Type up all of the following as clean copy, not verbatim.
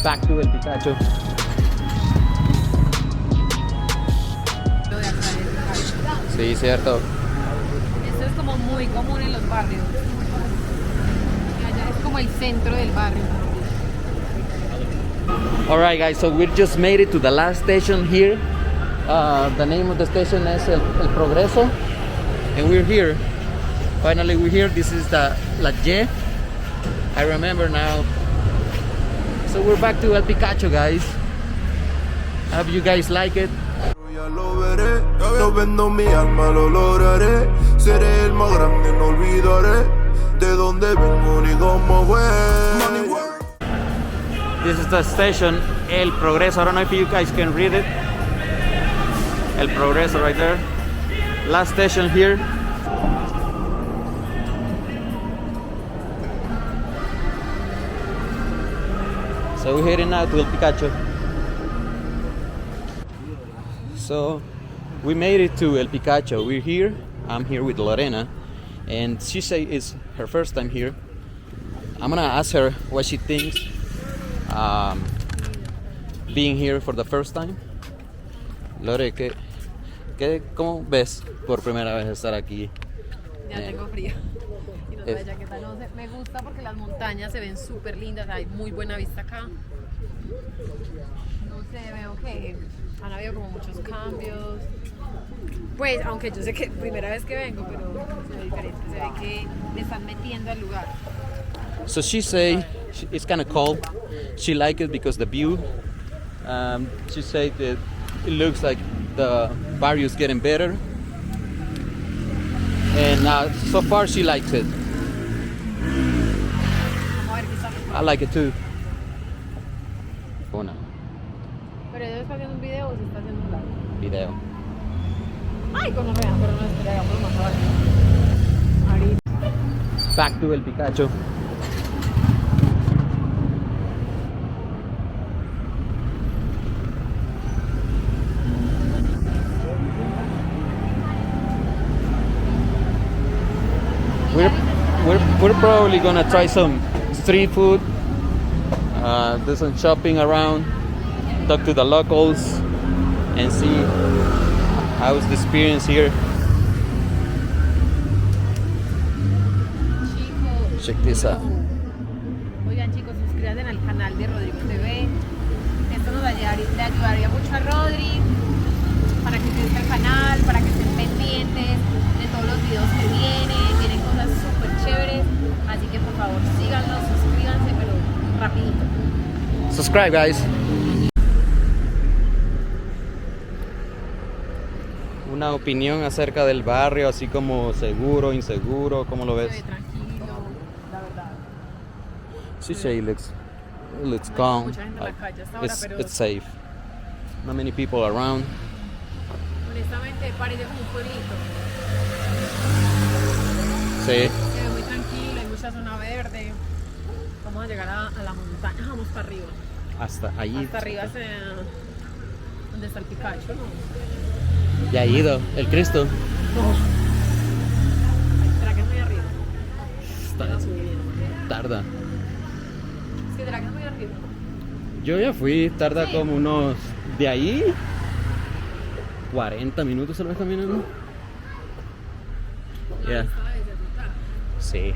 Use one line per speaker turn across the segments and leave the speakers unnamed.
Back to el Picacho.
Lo de acá del Barrio.
Sí, cierto.
Esto es como muy común en los barrios. Y allá es como el centro del barrio.
Alright guys, so we just made it to the last station here. The name of the station is El Progreso. And we're here. Finally we're here. This is the La Y. I remember now. So we're back to El Picacho, guys. Hope you guys like it.
Ya lo veré, no vendo mi alma, lo lograré. Seré el más grande, no olvidaré de dónde vengo ni cómo voy.
This is the station El Progreso. I don't know if you guys can read it. El Progreso right there. Last station here. So we're heading now to El Picacho. So we made it to El Picacho. We're here. I'm here with Lorena, and she say it's her first time here. I'm gonna ask her what she thinks being here for the first time. Lore, ¿cómo ves por primera vez estar aquí?
Ya tengo frío. Y no trae chaqueta. No sé, me gusta porque las montañas se ven súper lindas. Hay muy buena vista acá. No sé, veo que han habido como muchos cambios. Pues, aunque yo sé que es primera vez que vengo, pero se ve diferente. Se ve que me están metiendo al lugar.
So she say it's kind of cold. She like it because the view. She say that it looks like the Barrio is getting better, and so far she likes it.
Vamos a ver qué está mejor.
I like it too. Una
Pero ella está haciendo un video o se está haciendo un live.
video.
Ay, con pero no espera, hagámoslo más abajo. Ahorita.
Back to El Picacho. We're probably gonna try some street food, do some shopping around, talk to the locals, and see how's the experience here.
Chicos.
Check this out.
Oigan chicos, suscríbanse al canal de Rodrigo TV. Esto nos le ayudaría mucho a Rodri para que crezca el canal, para que estén pendientes de todos los videos que vienen cosas súper chéveres. Así que por favor síganos, suscríbanse, pero rapidito.
Subscribe, guys. Una opinión acerca del barrio, así como seguro, inseguro, ¿cómo lo
Se
ves?
ve tranquilo, la verdad.
She say it looks
No hay
calm.
mucha gente en la calle hasta ahora, pero
It's safe. Not many people around.
honestamente parece como un pueblito.
Sí.
Se ve muy tranquilo, hay mucha zona verde. Vamos a llegar a la montaña, vamos para arriba.
Hasta allí.
Hasta arriba hacia donde está el Picacho, ¿no?
Ya ha ido el Cristo.
¿Será que es muy arriba?
Está
Vamos subiendo.
tarda.
Es que será que es muy arriba.
Yo ya fui, tarda
Sí.
como unos de ahí 40 minutos tal vez caminando. Yeah. Sí.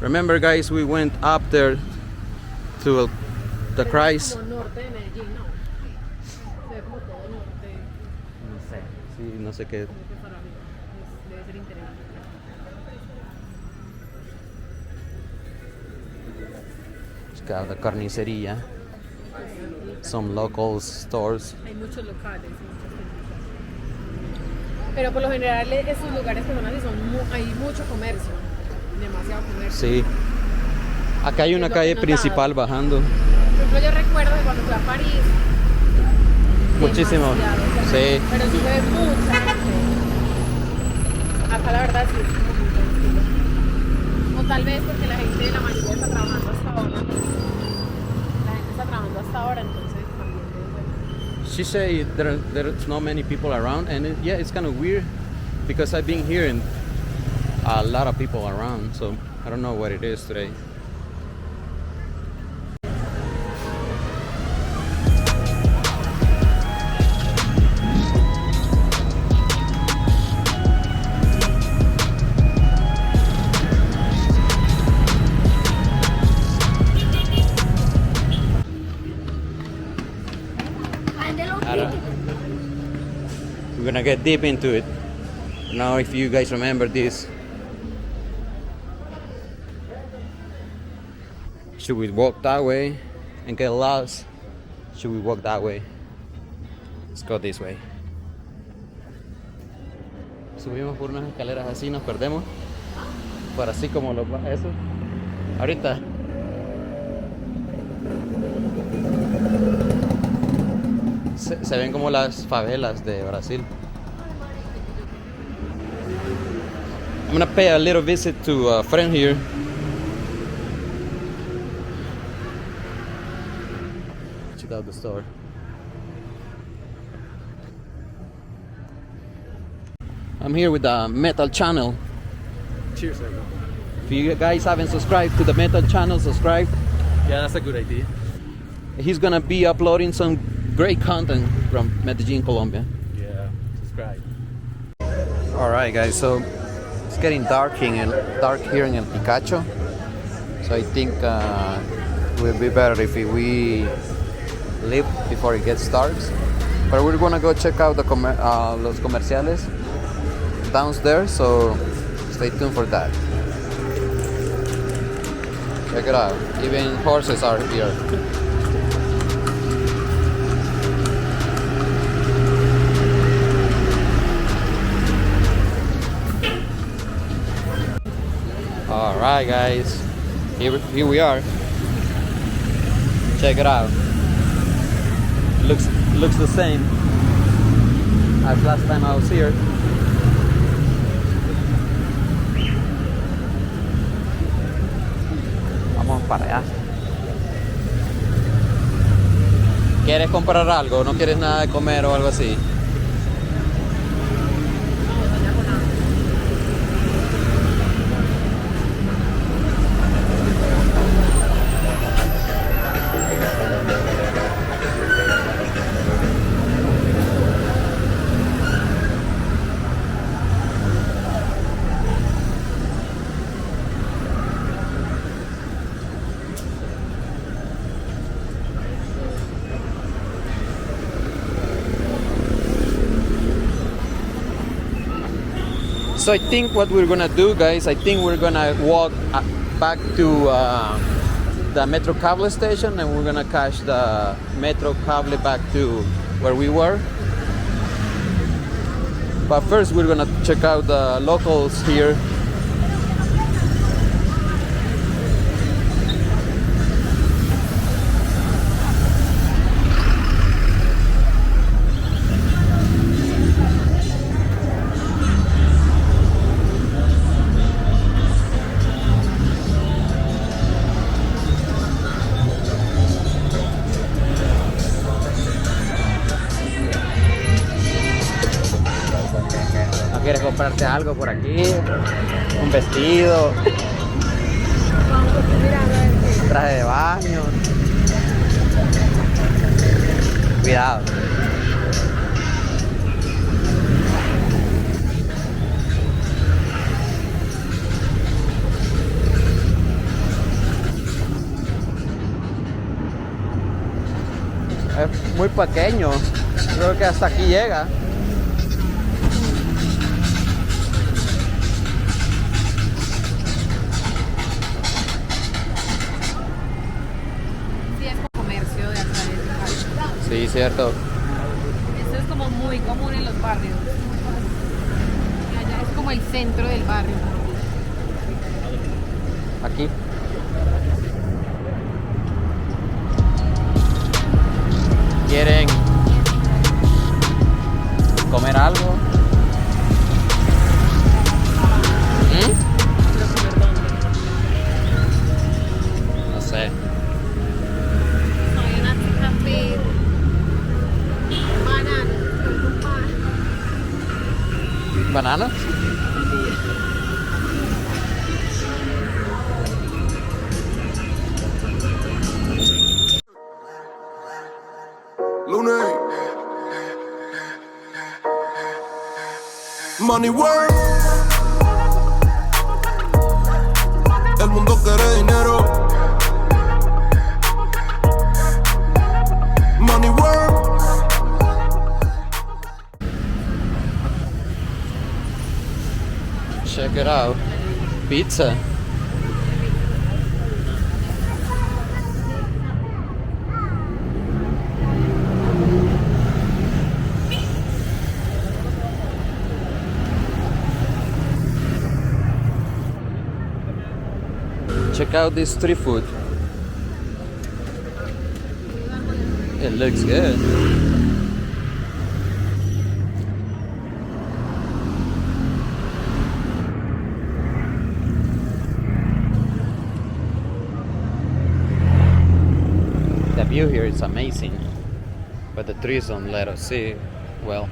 Remember guys, we went up there to the Christ.
Como norte de Medellín, ¿no? Se ve como todo norte.
No sé. Sí, no sé qué.
Como que para arriba. Debe ser interesante.
Buscar la carnicería. Some local stores.
Hay muchos locales, muchas tiendas. Pero por lo general estos lugares que son así hay mucho comercio. Demasiado comercio.
Sí. Acá hay una
Es lo
calle
que he notado.
principal bajando.
Por ejemplo, yo recuerdo que cuando fui a París.
Muchísimo.
demasiado, o sea,
Sí.
Pero sí se ve mucha gente. Acá la verdad sí es como muy tranquilo. O tal vez porque la mayoría está trabajando hasta ahora. La gente está trabajando hasta ahora, entonces también debe ser.
She say there's not many people around, and yeah, it's kind of weird because I've been here and a lot of people around, so I don't know what it is today. gonna get deep into it. Now, if you guys remember this, should we walk that way and get lost? Should we walk that way? Let's go this way. Subimos por unas escaleras así, nos perdemos. Por así como eso. Ahorita. Se ven como las favelas de Brasil. I'm gonna pay a little visit to a friend here. Check out the store. I'm here with the Metal Channel.
Cheers, everyone.
If you guys haven't subscribed to the Metal Channel, subscribe.
Yeah, that's a good idea.
He's gonna be uploading some great content from Medellin, Colombia.
Yeah, subscribe.
Alright guys, so it's getting dark here in El Picacho. So I think it will be better if we leave before it gets dark. But we're gonna go check out the los comerciales downstairs, so stay tuned for that. Check it out, even horses are here. Alright guys, here we are. Check it out. Looks the same as last time I was here. Vamos para allá. ¿Quieres comprar algo? ¿No quieres nada de comer o algo así? So I think what we're gonna do, guys, I think we're gonna walk back to the Metro Cable station, and we're gonna catch the Metro Cable back to where we were. But first we're gonna check out the locals here. ¿Quieres comprarte algo por aquí? Un vestido, traje de baño. Cuidado. Es muy pequeño. Creo que hasta aquí llega. Sí, cierto.
Esto es como muy común en los barrios. Y allá es como el centro del barrio.
Aquí. ¿Quieren comer algo? No sé.
Hay una café.
¿Bananas?
Lunes. Money work. El mundo quiere dinero. Money work.
it out. Pizza. Check out this street food. It looks good. The view here is amazing, but the trees don't let us see well.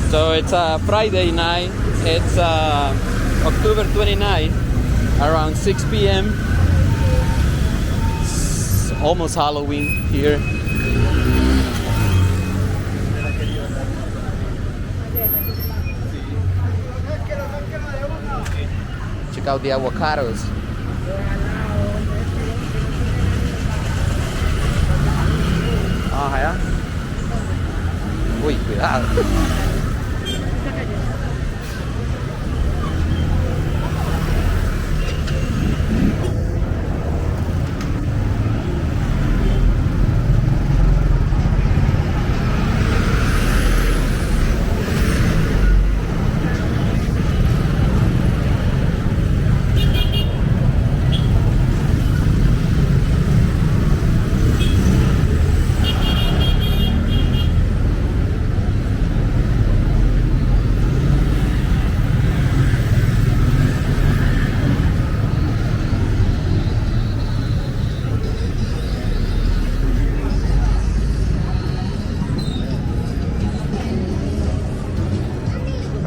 So it's a Friday night, it's October 29, around 6 p.m. It's almost Halloween here. Check out the avocados. Ah, ya. Uy, cuidado.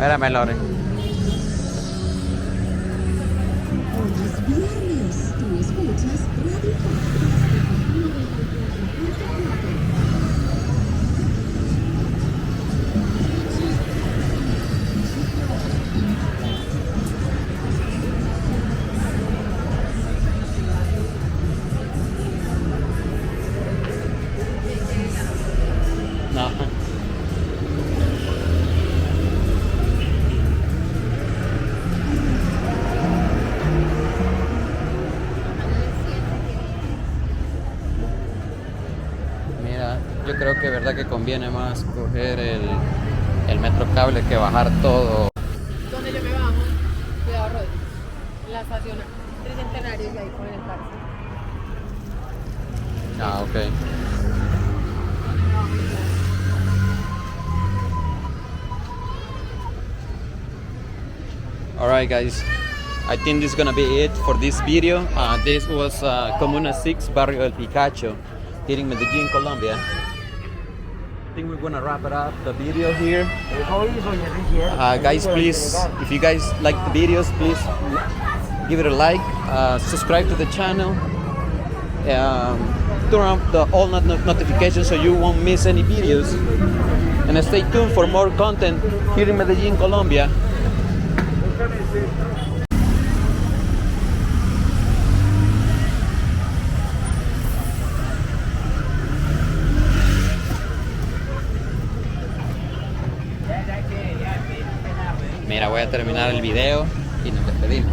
Espérame, Loren.
Hoy es viernes, tú escuchas Radio
No. Mira, yo creo que verdad que conviene más coger el metro cable que bajar todo.
Donde yo me bajo, cuidado Rodrigo, en la estación Tricentenario y ahí con el parque.
Ah, ok. Alright guys, I think this is gonna be it for this video. This was Comuna 6, Barrio El Picacho, here in Medellin, Colombia. I think we're gonna wrap it up, the video here. Guys, please, if you guys like the videos, please give it a like, subscribe to the channel, turn on the all notifications so you won't miss any videos, and stay tuned for more content here in Medellin, Colombia. Mira, voy a terminar el video y nos despedimos.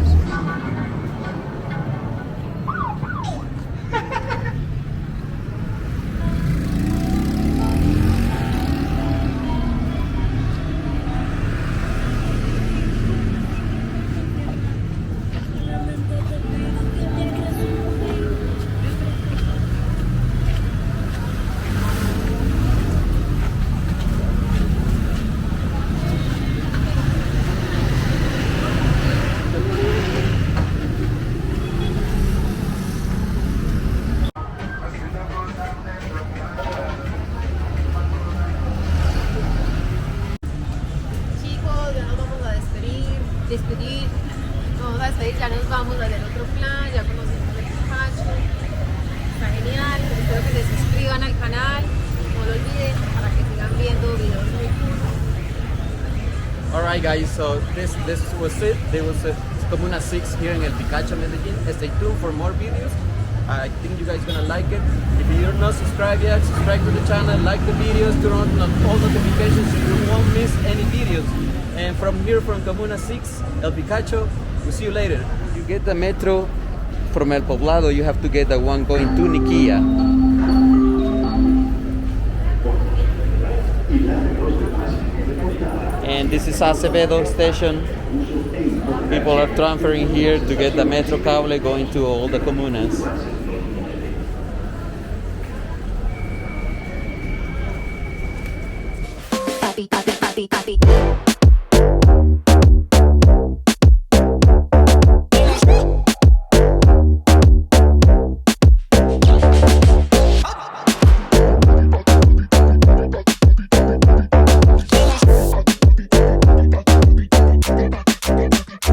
Despedir, vamos a despedir, ya nos vamos a hacer otro plan, ya conocimos el Picacho, está genial, espero que se suscriban al canal, no lo olviden para que sigan viendo videos muy cool.
Alright guys, so this was it. There was a Comuna 6 here in El Picacho, Medellin. Stay tuned for more videos. I think you guys gonna like it. If you're not subscribed yet, subscribe to the channel, like the videos, turn on all notifications so you won't miss any videos. And from here, from Comuna 6, El Picacho, we'll see you later. You get the metro from El Poblado, you have to get the one going to Niquilla. And this is Acevedo station. People are transferring here to get the metro cable going to all the comunas.
Papi, papi, papi, papi.